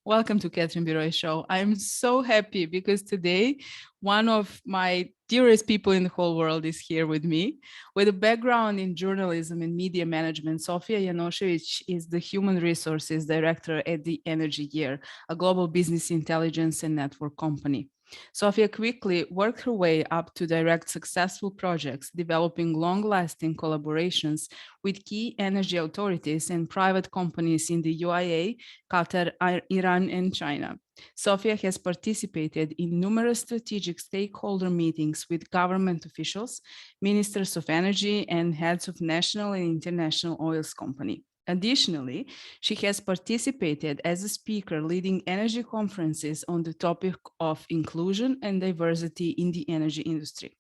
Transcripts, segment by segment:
Welcome to Hatem Birol show. I'm so happy because today one of my dearest people in the whole world is here with me. With a background in journalism and media management, Sofija Janosevic is the Human Resources Director at the Energy Year, a global business intelligence and network company. Sofija quickly worked her way up to direct successful projects, developing long-lasting collaborations with key energy authorities and private companies in the UAE, Qatar, Iran, and China. Sofija has participated in numerous strategic stakeholder meetings with government officials, ministers of energy, and heads of national and international oil companies. Additionally, she has participated as a speaker leading energy conferences on the topic of inclusion and diversity in the energy industry.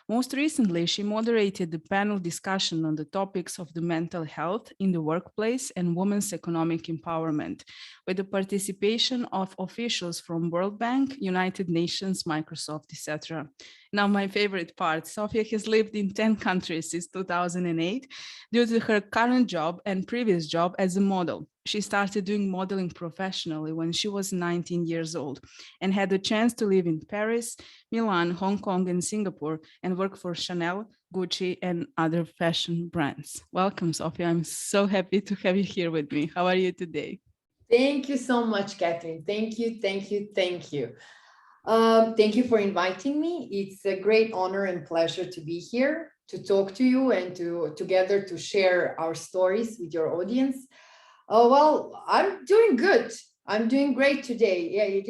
Most recently, she moderated the panel discussion on the topics of the mental health in the workplace and women's economic empowerment, with the participation of officials from World Bank, United Nations, Microsoft, etc. Now, my favorite part, Sofija has lived in 10 countries since 2008 due to her current job and previous job as a model. She started doing modeling professionally when she was 19 years old and had the chance to live in Paris, Milan, Hong Kong, and Singapore and work for Chanel, Gucci, and other fashion brands. Welcome, Sofija. I'm so happy to have you here with me. How are you today? Thank you so much, Catherine. Thank you. Thank you for inviting me. It's a great honor and pleasure to be here to talk to you and together to share our stories with your audience. Well, I'm doing good. I'm doing great today. Yeah, it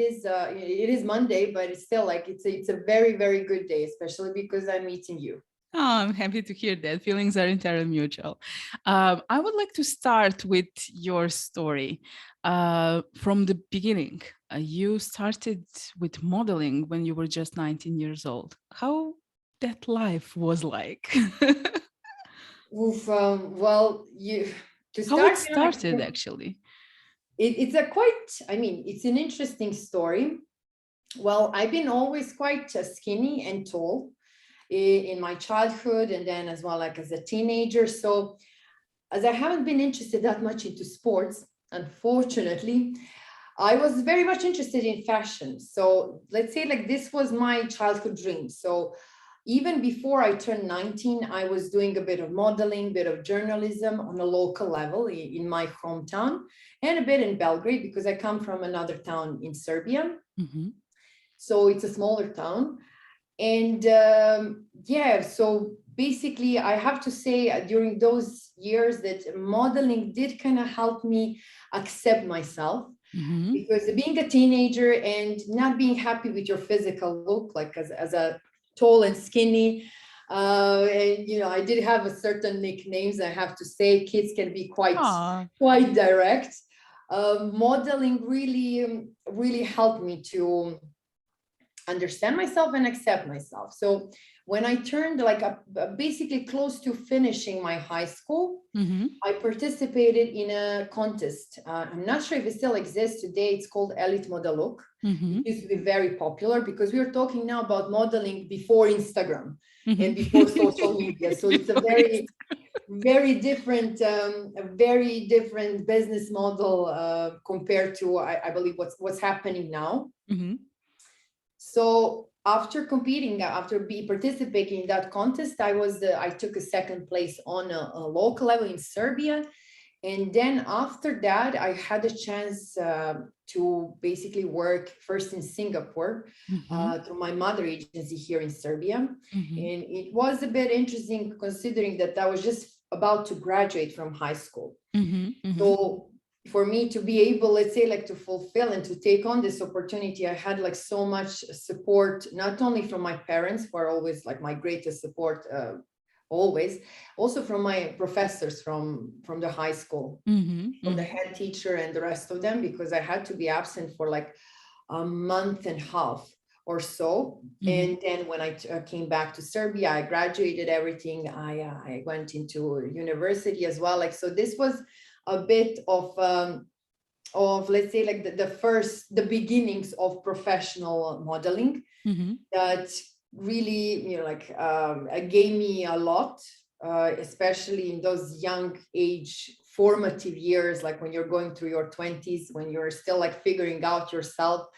is Monday, but it's still like it's a very, very good day, especially because I'm meeting you. Oh, I'm happy to hear that. Feelings are entirely mutual. I would like to start with your story from the beginning. You started with modeling when you were just 19 years old. How that life was like? Oof, well, you to How it start, started, actually. it's it's an interesting story. Well, I've been always quite skinny and tall in my childhood and then as well like as a teenager. So as I haven't been interested that much into sports, unfortunately, I was very much interested in fashion. So let's say like this was my childhood dream. So even before I turned 19, I was doing a bit of modeling, bit of journalism on a local level in my hometown and a bit in Belgrade because I come from another town in Serbia. Mm-hmm. So it's a smaller town. And so basically, I have to say during those years that modeling did kind of help me accept myself. Mm-hmm. Because being a teenager and not being happy with your physical look, like as a tall and skinny, and I did have a certain nicknames. I have to say, kids can be quite direct. Modeling really helped me to understand myself and accept myself. So when I turned basically close to finishing my high school, Mm-hmm. I participated in a contest. I'm not sure if it still exists today. It's called Elite Modeluk. Mm-hmm. It used to be very popular because we are talking now about modeling before Instagram Mm-hmm. and before social media. So it's a very different, a very different business model compared to, I believe, what's happening now. Mm-hmm. So after participating in that contest, I took a second place on a local level in Serbia. And then after that, I had a chance to basically work first in Singapore Mm-hmm. through my mother agency here in Serbia. Mm-hmm. And it was a bit interesting considering that I was just about to graduate from high school. Mm-hmm. Mm-hmm. So for me to be able, let's say, like to fulfill and to take on this opportunity, I had like so much support, not only from my parents, who are always like my greatest support, always, also from my professors from the high school, Mm-hmm. from the head teacher and the rest of them, because I had to be absent for like a month and a half or so. Mm-hmm. And then when I came back to Serbia, I graduated everything. I went into university as well. Like, so this was a bit of let's say like the beginnings of professional modeling Mm-hmm. that really gave me a lot, especially in those young age formative years, like when you're going through your 20s, when you're still like figuring out yourself.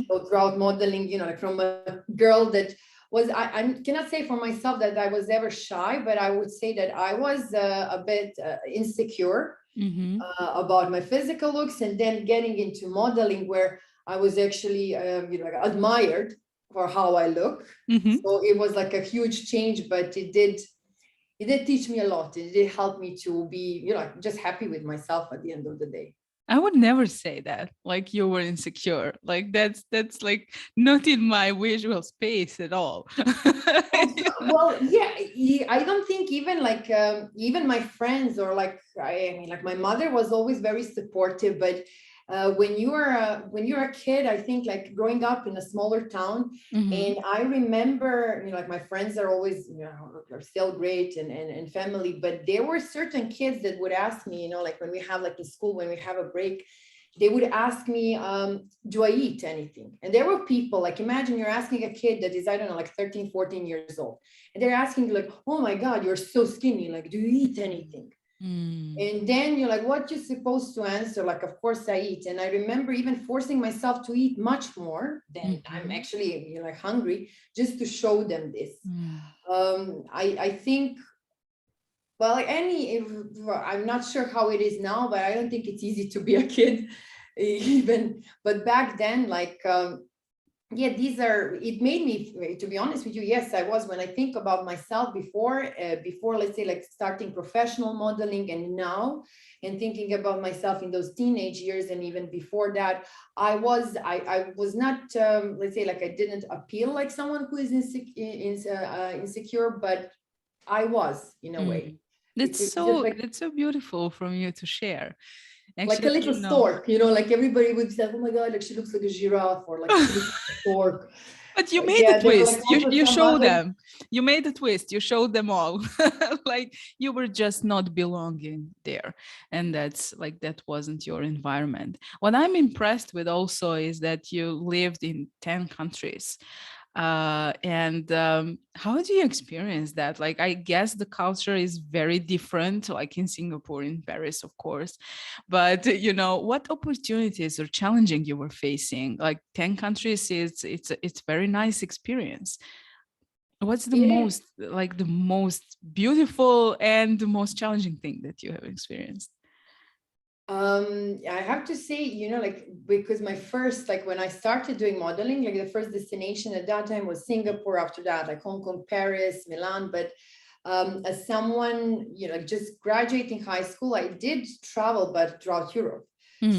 So throughout modeling, like from a girl that was, I cannot say for myself that I was ever shy, but I would say that I was a bit insecure about my physical looks, and then getting into modeling where I was actually like admired for how I look. So it was like a huge change, but it did teach me a lot. It did help me to be, just happy with myself at the end of the day. I would never say that, like you were insecure. Like that's like not in my visual space at all. Well, yeah, I don't think even like even my friends or like I mean, like my mother was always very supportive, but when you're a kid, I think like growing up in a smaller town, and I remember, like my friends are always, are still great and family, but there were certain kids that would ask me, like when we have like in school, when we have a break, they would ask me, do I eat anything? And there were people, like imagine you're asking a kid that is, I don't know, like 13, 14 years old, and they're asking like, oh my God, you're so skinny, like, do you eat anything? And then you're like, what you're supposed to answer? Like, of course I eat. And I remember even forcing myself to eat much more than I'm actually like hungry, just to show them this. I think, well, I'm not sure how it is now, but I don't think it's easy to be a kid even. But back then, like, yeah, it made me, to be honest with you, yes, I was, when I think about myself before, let's say, like starting professional modeling, and now, and thinking about myself in those teenage years, and even before that, I was not, let's say, like I didn't appeal like someone who is insecure, but I was, in a way. That's so beautiful from you to share. Actually, like a little stork, like everybody would say, oh my God, like she looks like a giraffe, or like she looks like a stork. But you made the twist. You showed them. You made the twist. You showed them all. Like you were just not belonging there, and that's like that wasn't your environment. What I'm impressed with also is that you lived in 10 countries. And how do you experience that? Like, I guess the culture is very different, like in Singapore, in Paris, of course. But what opportunities or challenging you were facing? Like 10 countries, it's very nice experience. What's the most beautiful and the most challenging thing that you have experienced? I have to say, like, because my first, like when I started doing modeling, like the first destination at that time was Singapore, after that like Hong Kong, Paris, Milan. But as someone, just graduating high school, I did travel, but throughout Europe.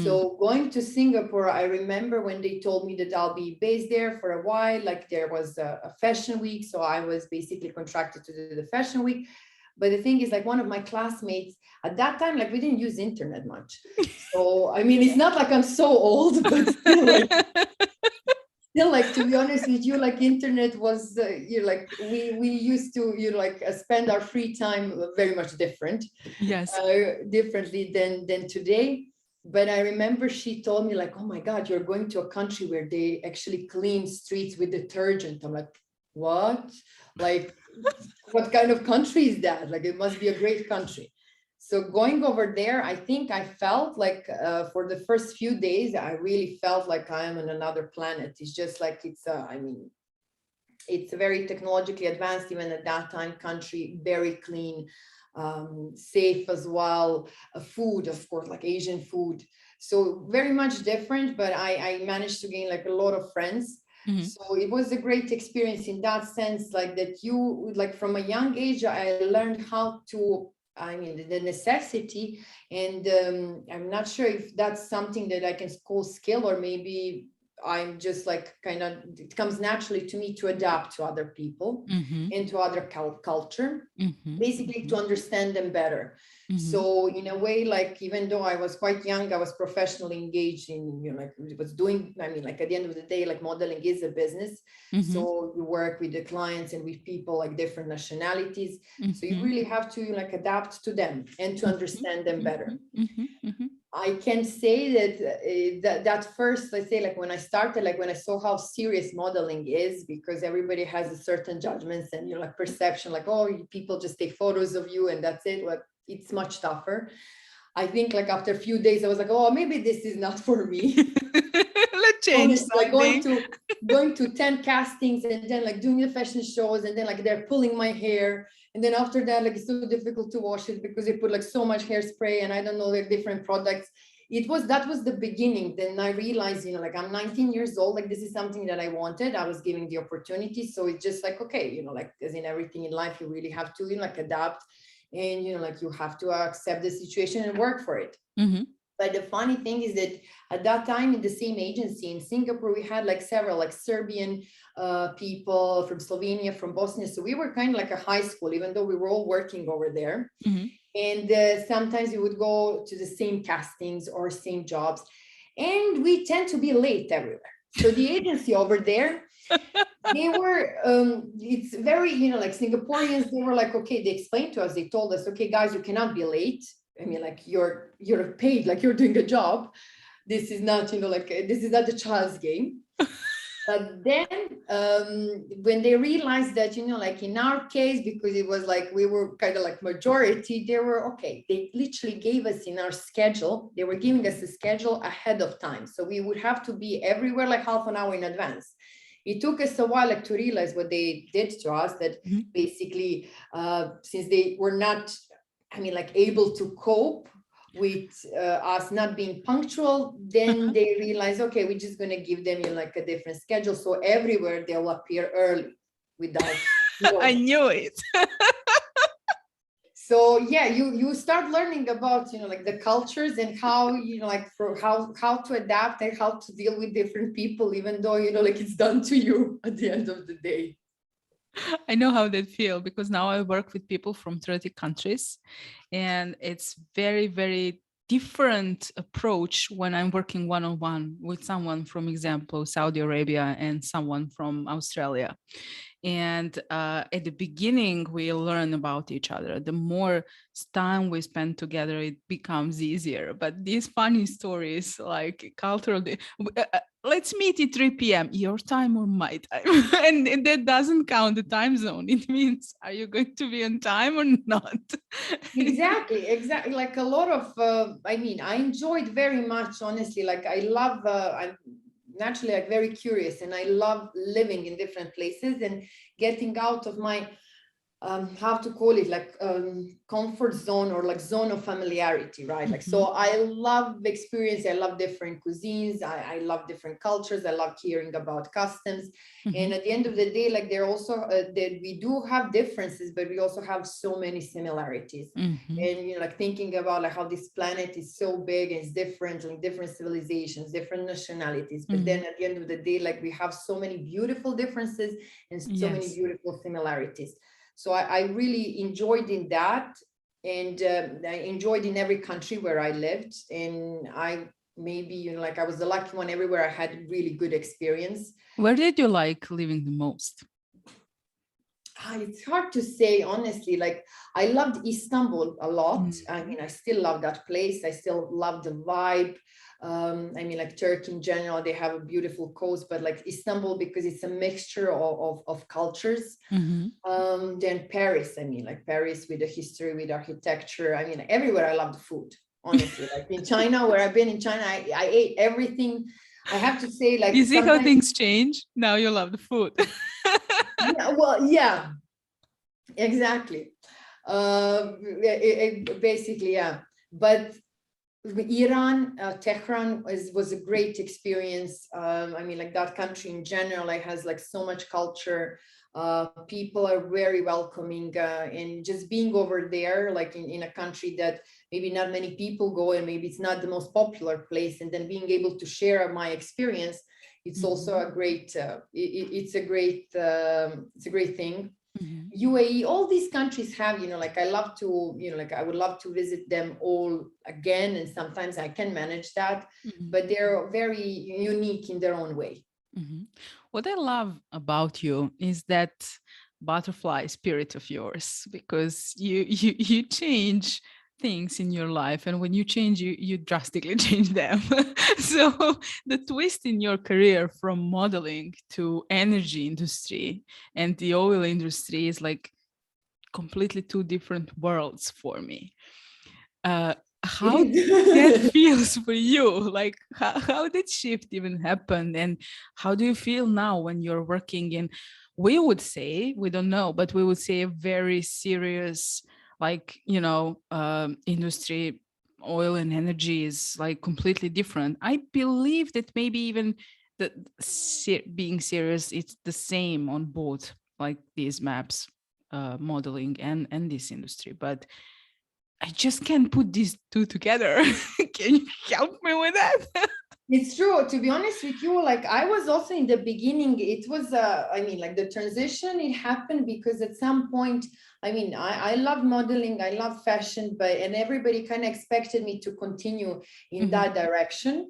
So going to Singapore, I remember when they told me that I'll be based there for a while, like there was a fashion week, so I was basically contracted to do the fashion week. But the thing is, like one of my classmates at that time, like we didn't use internet much. So, I mean, it's not like I'm so old, but still like, to be honest with you, like internet was, like we used to, like spend our free time very much differently than today. But I remember she told me like, oh my God, you're going to a country where they actually clean streets with detergent. I'm like, what? Like, what kind of country is that? Like, it must be a great country. So going over there, I think I felt like for the first few days, I really felt like I am on another planet. It's just like, it's a very technologically advanced, even at that time, country, very clean, safe as well. Food, of course, like Asian food. So very much different, but I managed to gain like a lot of friends. So it was a great experience in that sense, like that you, like from a young age, I learned how to, the necessity, and I'm not sure if that's something that I can call skill, or maybe I'm just like it comes naturally to me to adapt to other people and to other culture, basically to understand them better. So in a way, like even though I was quite young, I was professionally engaged in, like was doing, like at the end of the day, like modeling is a business. So you work with the clients and with people like different nationalities. So you really have to like adapt to them and to understand them better. I can say that first, let's say, like when I started, like when I saw how serious modeling is, because everybody has a certain judgments and like perception, like, oh, people just take photos of you and that's it. Like, it's much tougher. I think like after a few days, I was like, oh, maybe this is not for me. Let's change Honestly, like something. going to 10 castings and then like doing the fashion shows, and then like they're pulling my hair. And then after that, like it's so difficult to wash it because they put like so much hairspray and I don't know, like different products. That was the beginning. Then I realized, like I'm 19 years old, like this is something that I wanted. I was given the opportunity. So it's just like, okay, like as in everything in life, you really have to, like adapt, and, like you have to accept the situation and work for it. Mm-hmm. But the funny thing is that at that time in the same agency in Singapore, we had like several like Serbian people from Slovenia, from Bosnia. So we were kind of like a high school, even though we were all working over there. Mm-hmm. And sometimes we would go to the same castings or same jobs. And we tend to be late everywhere. So the agency over there, they were, it's very, like Singaporeans, they were like, okay, they explained to us, they told us, okay, guys, you cannot be late. I mean, like you're paid, like you're doing a job. This is not, like this is not a child's game. But then when they realized that, like in our case, because it was like we were kind of like majority, they were okay. They literally gave us in our schedule, they were giving us a schedule ahead of time. So we would have to be everywhere like half an hour in advance. It took us a while like to realize what they did to us, that basically, since they were not, like able to cope with us not being punctual, then they realize, okay, we're just going to give them like a different schedule. So everywhere they'll appear early without I knew it. So yeah, you start learning about, like the cultures and how, like for how to adapt and how to deal with different people, even though, like it's done to you at the end of the day. I know how they feel because now I work with people from 30 countries, and it's very, very different approach when I'm working one-on-one with someone from, example, Saudi Arabia and someone from Australia. And at the beginning, we learn about each other. The more time we spend together, it becomes easier. But these funny stories, like cultural, let's meet at 3 p.m. your time or my time. and that doesn't count the time zone. It means, are you going to be on time or not? Exactly. Like a lot of, I enjoyed very much, honestly, like I love, I'm naturally like very curious, and I love living in different places and getting out of my how to call it, like comfort zone or like zone of familiarity, right? Like, so I love experience. I love different cuisines. I love different cultures. I love hearing about customs. And at the end of the day, like they're also that we do have differences, but we also have so many similarities. And like thinking about like how this planet is so big and it's different, like different civilizations, different nationalities. But then at the end of the day, like we have so many beautiful differences and so many beautiful similarities. So I really enjoyed in that, and I enjoyed in every country where I lived. And I maybe, like I was the lucky one everywhere. I had really good experience. Where did you like living the most? It's hard to say, honestly. Like I loved Istanbul a lot. I still love that place. I still love the vibe. Like Turkey in general, they have a beautiful coast, but like Istanbul, because it's a mixture of cultures. Then Paris, like Paris with the history, with architecture. Everywhere I love the food, honestly. Like in China, where I've been in China, I ate everything. I have to say, like, you see how things change? Now you love the food. Yeah, exactly. Basically, yeah. But Iran, Tehran was a great experience. Like that country in general, like has like so much culture. People are very welcoming, and just being over there, like in a country that maybe not many people go, and maybe it's not the most popular place, and then being able to share my experience, it's also a great, it's a great thing. UAE, all these countries have, like I love to, like I would love to visit them all again, and sometimes I can manage that, but they're very unique in their own way. What I love about you is that butterfly spirit of yours, because you change things in your life, and when you change, you drastically change them. So the twist in your career from modeling to energy industry and the oil industry is like completely two different worlds for me. how that feels for you. Like how did shift even happen, and how do you feel now when you're working in, we would say, we don't know, but we would say a very serious, like, industry. Oil and energy is like completely different. I believe that maybe even the being serious, it's the same on both, like these maps, modeling and this industry. But I just can't put these two together. Can you help me with that? It's true. To be honest with you, like I was also in the beginning, it was, I mean, like the transition, it happened because at some point, I mean, I love modeling, I love fashion, and everybody kind of expected me to continue in that direction.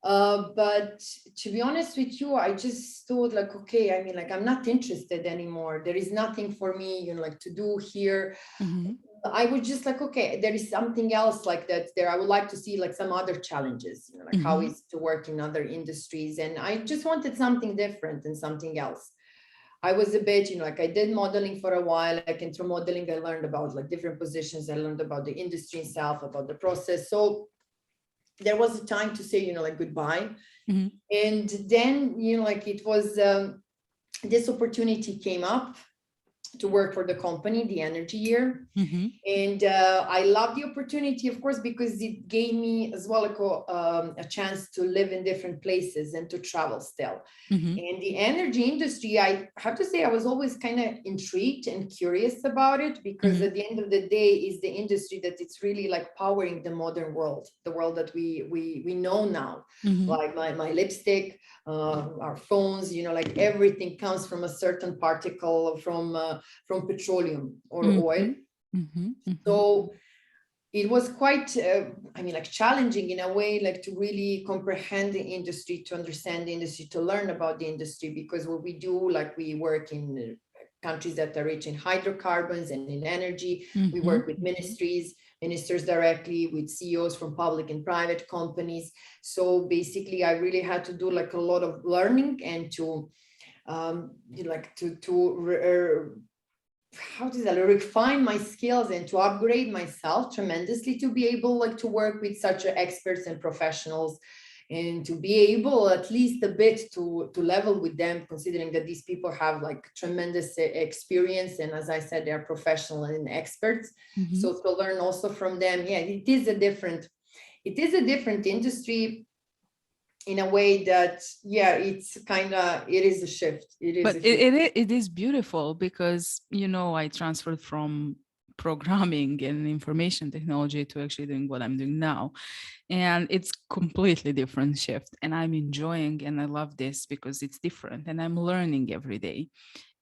But to be honest with you, I just thought like, okay, I mean, like, I'm not interested anymore. There is nothing for me, like to do here. I was just like, okay, there is something else like that there. I would like to see like some other challenges, like how is to work in other industries. And I just wanted something different and something else. I was a bit, like I did modeling for a while, like, and through modeling, I learned about like different positions. I learned about the industry itself, about the process. So there was a time to say, like goodbye. And then, like it was, this opportunity came up to work for the company, the energy year. And I love the opportunity, of course, because it gave me as well a chance to live in different places and to travel still. And the energy industry, I have to say, I was always kind of intrigued and curious about it, because at the end of the day is the industry that it's really like powering the modern world, the world that we know now. Like my lipstick, our phones, like everything comes from a certain particle from petroleum or oil. So it was quite, I mean, like challenging in a way, like to really comprehend the industry, to understand the industry, to learn about the industry, because what we do, like we work in countries that are rich in hydrocarbons and in energy. We work with ministers directly, with CEOs from public and private companies. So basically, I really had to do like a lot of learning and to how does that refine my skills and to upgrade myself tremendously, to be able like to work with such experts and professionals, and to be able at least a bit to level with them, considering that these people have like tremendous experience, and as I said, they're professional and experts. So to learn also from them, it is a different industry in a way that, it's kind of, it is a shift. It is beautiful because, I transferred from programming and information technology to actually doing what I'm doing now. And it's completely different shift. And I'm enjoying, and I love this because it's different, and I'm learning every day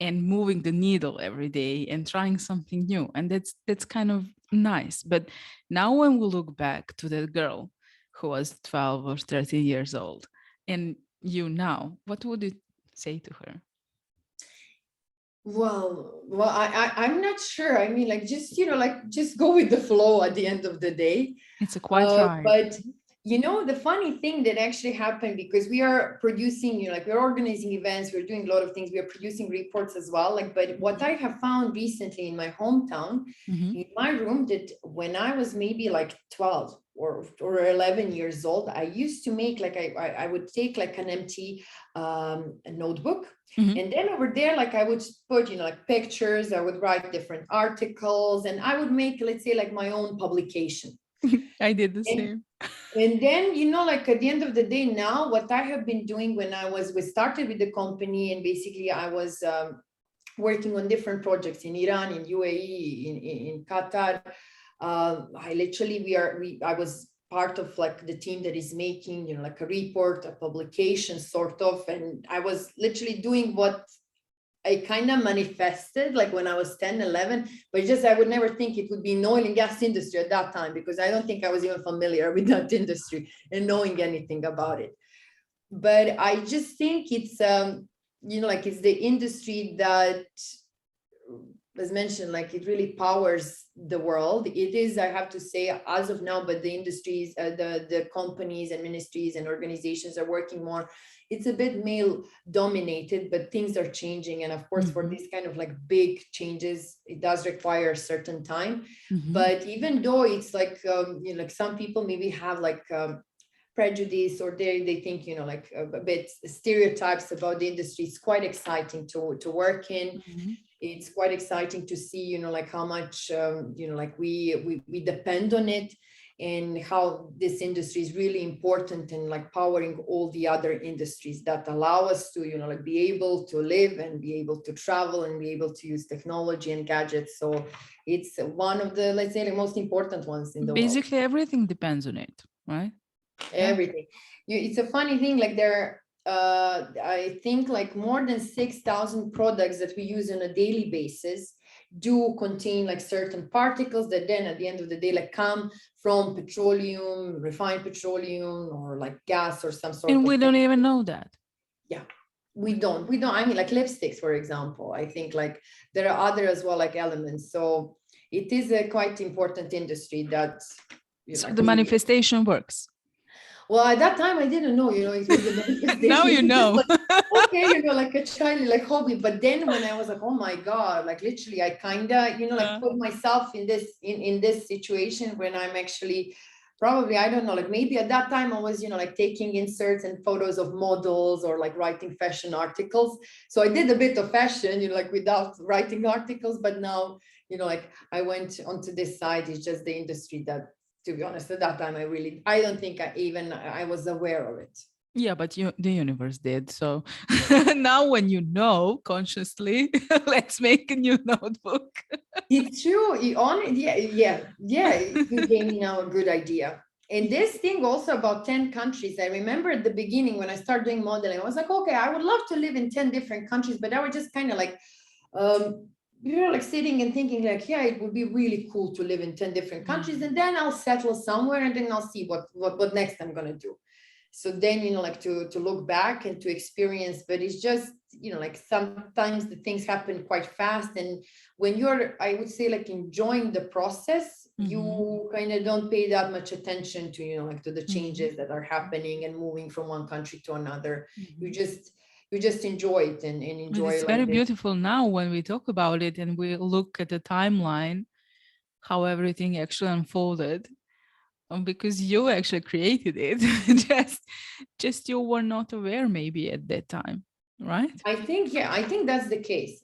and moving the needle every day and trying something new. And that's kind of nice. But now when we look back to that girl who was 12 or 13 years old, and you now, what would you say to her? Well, I'm not sure. I mean, like, just, like, just go with the flow at the end of the day. It's a quiet ride. But, the funny thing that actually happened, because we are producing, like, we're organizing events, we're doing a lot of things, we are producing reports as well. Like, but what I have found recently in my hometown, in my room, that when I was maybe like 12 or 11 years old, I used to make like, I would take like an empty notebook. And then over there, like I would put, like pictures, I would write different articles, and I would make, let's say, like my own publication. I did the same. And then, like at the end of the day now, what I have been doing when we started with the company, and basically I was working on different projects in Iran, in UAE, in Qatar. I was part of like the team that is making, like a report, a publication sort of, and I was literally doing what I kind of manifested like when I was 10, 11, but just I would never think it would be in oil and gas industry at that time, because I don't think I was even familiar with that industry and knowing anything about it. But I just think it's, like it's the industry that as mentioned, like it really powers the world. It is, I have to say, as of now, but the industries, the companies and ministries and organizations are working more. It's a bit male dominated, but things are changing. And of course, for these kind of like big changes, it does require a certain time. But even though it's like, you know, like some people maybe have like prejudice, or they think, you know, like a bit stereotypes about the industry, it's quite exciting to work in. It's quite exciting to see, you know, like how much, you know, like we depend on it, and how this industry is really important in like powering all the other industries that allow us to, you know, like be able to live and be able to travel and be able to use technology and gadgets. So it's one of the, let's say, the most important ones in the world. Basically, everything depends on it, right? Everything. It's a funny thing, like there, I think like more than 6,000 products that we use on a daily basis do contain like certain particles that then at the end of the day like come from petroleum, refined petroleum, or like gas or some sort of. And we don't even know that. Yeah, we don't. I mean, like lipsticks, for example, I think like there are other as well, like elements. So it is a quite important industry that, you know, So like the manifestation works. well, at that time, I didn't know, you know, it was a manifestation. Now you know. Like, okay, you know, like a child, like hobby. But then when I was like, oh my God, like literally, I kind of, you know, like put myself in this situation when I'm actually probably, I don't know, like maybe at that time I was, you know, like taking inserts and photos of models or like writing fashion articles. So I did a bit of fashion, you know, like without writing articles. But now, you know, like I went onto this side. It's just the industry that, to be honest, at that time, I don't think I was aware of it. Yeah, but the universe did. So now when you know consciously, let's make a new notebook. It's true. You gave me now a good idea. And this thing also about 10 countries, I remember at the beginning when I started doing modeling, I was like, okay, I would love to live in 10 different countries, but I was just kind of like, you know, like sitting and thinking like, yeah, it would be really cool to live in 10 different countries, and then I'll settle somewhere and then I'll see what next I'm going to do. So then, you know, like to look back and to experience, but it's just, you know, like sometimes the things happen quite fast. And when you're, I would say, like enjoying the process, you kind of don't pay that much attention to, you know, like to the changes that are happening and moving from one country to another. You just enjoy it and enjoy. It's very beautiful now when we talk about it and we look at the timeline, how everything actually unfolded, because you actually created it. just you were not aware maybe at that time, right? I think that's the case.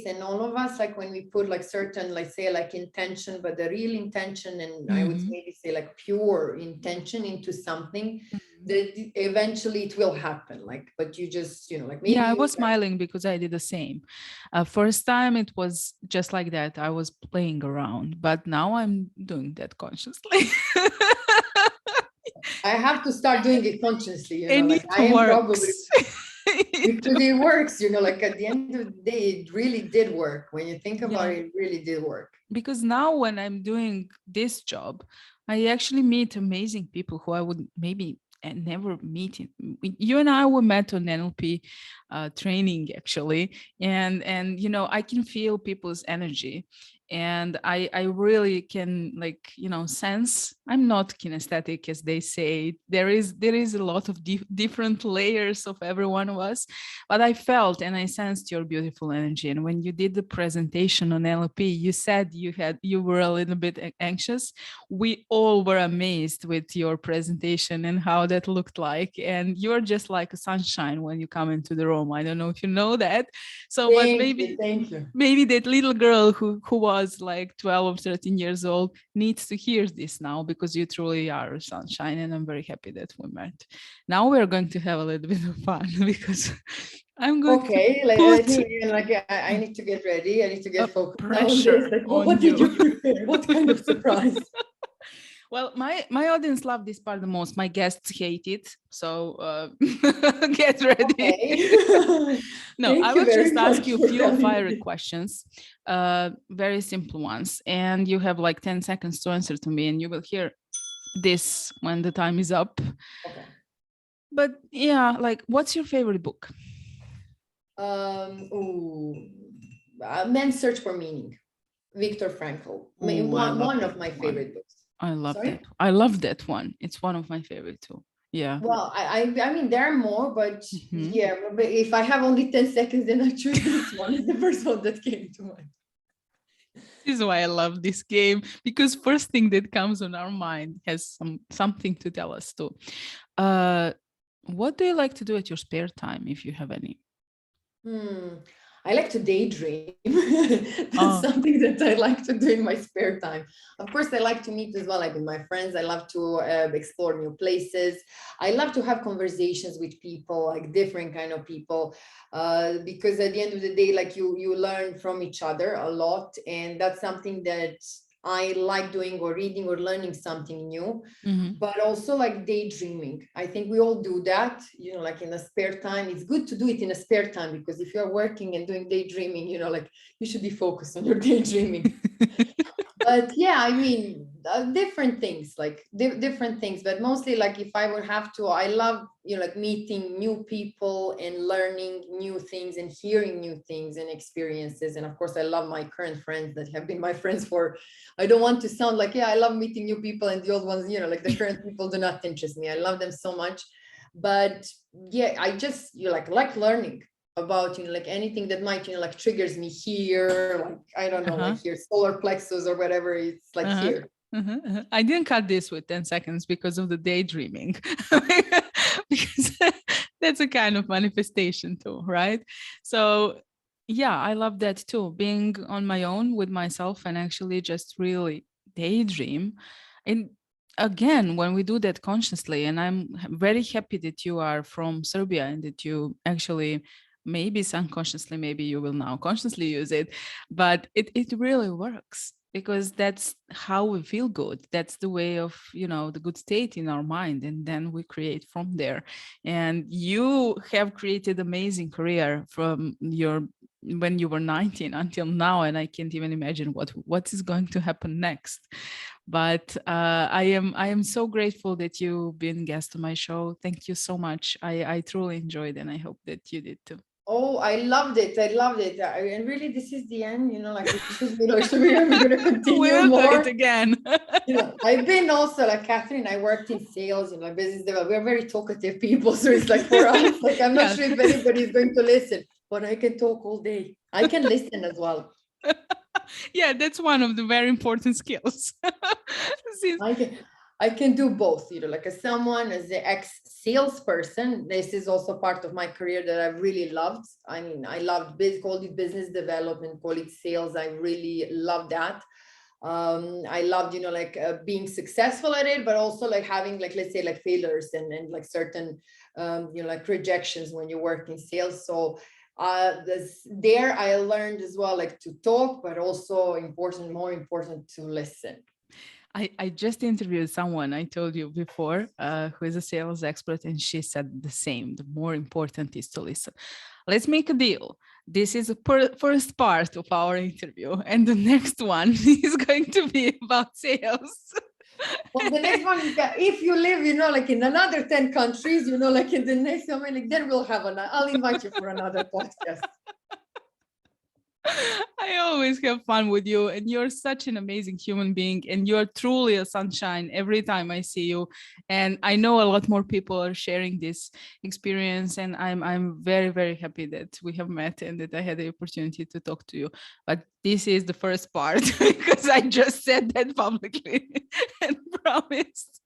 And all of us, like when we put like certain, like say like intention, but the real intention, and I would maybe say like pure intention into something, that eventually it will happen. Like, but you just, you know, like maybe. Yeah, I was smiling because I did the same. First time it was just like that. I was playing around, but now I'm doing that consciously. I have to start doing it consciously, you know, and like it I am works. probably because it works, you know, like at the end of the day, it really did work. When you think about it, it really did work. Because now when I'm doing this job, I actually meet amazing people who I would maybe never meet. You and I were met on NLP training actually, and you know, I can feel people's energy, and I really can, like, you know, sense. I'm not kinesthetic, as they say. There is a lot of different layers of every one of us, but I felt and I sensed your beautiful energy. And when you did the presentation on NLP, you said you were a little bit anxious. We all were amazed with your presentation and how that looked like, and you're just like a sunshine when you come into the room. I don't know if you know that. So but Thank you. Maybe that little girl who was like 12 or 13 years old needs to hear this now, because you truly are a sunshine, and I'm very happy that we met. Now we're going to have a little bit of fun because I'm going to I need to get ready. I need to get focused. Pressure like, on what did you prepare? What kind of surprise? Well, my audience love this part the most. My guests hate it, so get ready. Okay. No, I will just ask you a few fiery questions, very simple ones, and you have like 10 seconds to answer to me, and you will hear this when the time is up. Okay. But yeah, like, what's your favorite book? Man's Search for Meaning, Viktor Frankl. Ooh, I love One that of my one. favorite books. I love Sorry? that. I love that one. It's one of my favorite too. Yeah. Well, I mean, there are more, but Mhm. yeah, but if I have only 10 seconds, then I choose this one. It's the first one that came to mind. This is why I love this game, because first thing that comes on our mind has something to tell us too. What do you like to do at your spare time, if you have any? I like to daydream. That's Oh, something that I like to do in my spare time. Of course, I like to meet as well, like with my friends. I love to explore new places. I love to have conversations with people, like different kind of people, because at the end of the day, like you learn from each other a lot, and that's something that I like doing, or reading or learning something new. mhm. But also like daydreaming. I think we all do that, like in a spare time. It's good to do it in a spare time, because if you're working and doing daydreaming, like you should be focused on your daydreaming. But yeah, I mean, different things, like different things, but mostly like if I would have to, I love, like meeting new people and learning new things and hearing new things and experiences. And of course, I love my current friends that have been my friends for, I don't want to sound like, yeah, I love meeting new people and the old ones, like the current people do not interest me. I love them so much. But yeah, I just, like learning about like anything that might like triggers me here, like I don't know, Uh-huh. like here solar plexus or whatever, it's like Uh-huh. here. Uh-huh. I didn't cut this with 10 seconds because of the daydreaming. Because that's a kind of manifestation too, right? So yeah, I love that too. Being on my own with myself and actually just really daydream. And again, when we do that consciously, and I'm very happy that you are from Serbia and that you actually maybe subconsciously, maybe you will now consciously use it, but it really works, because that's how we feel good. That's the way of, the good state in our mind, and then we create from there. And you have created amazing career from your when you were 19 until now, and I can't even imagine what is going to happen next. But I am so grateful that you've been guest on my show. Thank you so much. I truly enjoyed, and I hope that you did too. Oh, I loved it. I loved it. And really, this is the end, like we should, we're going to We continue will do it more. again. I've been also like Catherine, I worked in sales, business development. We're very talkative people. So it's like for us, like I'm not Yeah. sure if anybody is going to listen, but I can talk all day. I can listen as well. Yeah, that's one of the very important skills. Since- I can do both, like as someone, as the ex-salesperson, this is also part of my career that I really loved. I mean, I loved call it business development, call it sales. I really love that. I loved, like being successful at it, but also like having like, let's say like failures and like certain, like rejections when you work in sales. So there I learned as well, like to talk, but also more important to listen. I just interviewed someone I told you before, who is a sales expert, and she said the same. The more important is to listen. Let's make a deal. This is the first part of our interview, and the next one is going to be about sales. Well, the next one is that if you live, like in another 10 countries, like in the next, like then we'll have I'll invite you for another podcast. I always have fun with you, and you're such an amazing human being, and you're truly a sunshine every time I see you. And I know a lot more people are sharing this experience, and I'm very, very happy that we have met and that I had the opportunity to talk to you. But this is the first part because I just said that publicly and promised.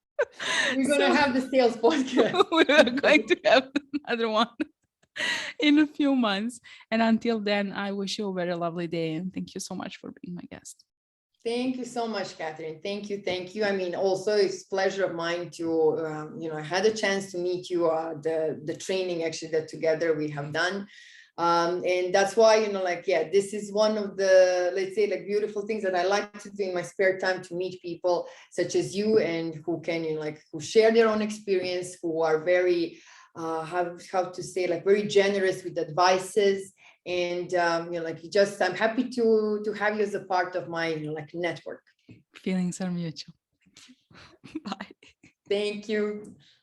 We're gonna have the sales podcast. We are going to have another one in a few months. And until then, I wish you a very lovely day. And thank you so much for being my guest. Thank you so much, Catherine. Thank you. Thank you. I mean, also it's a pleasure of mine to, I had a chance to meet you, the training actually that together we have done. And that's why, this is one of the, let's say, like beautiful things that I like to do in my spare time, to meet people such as you, and who can, who share their own experience, who are very, how to say, like very generous with advices. And I'm happy to have you as a part of my network. Feelings are mutual. Bye. Thank you.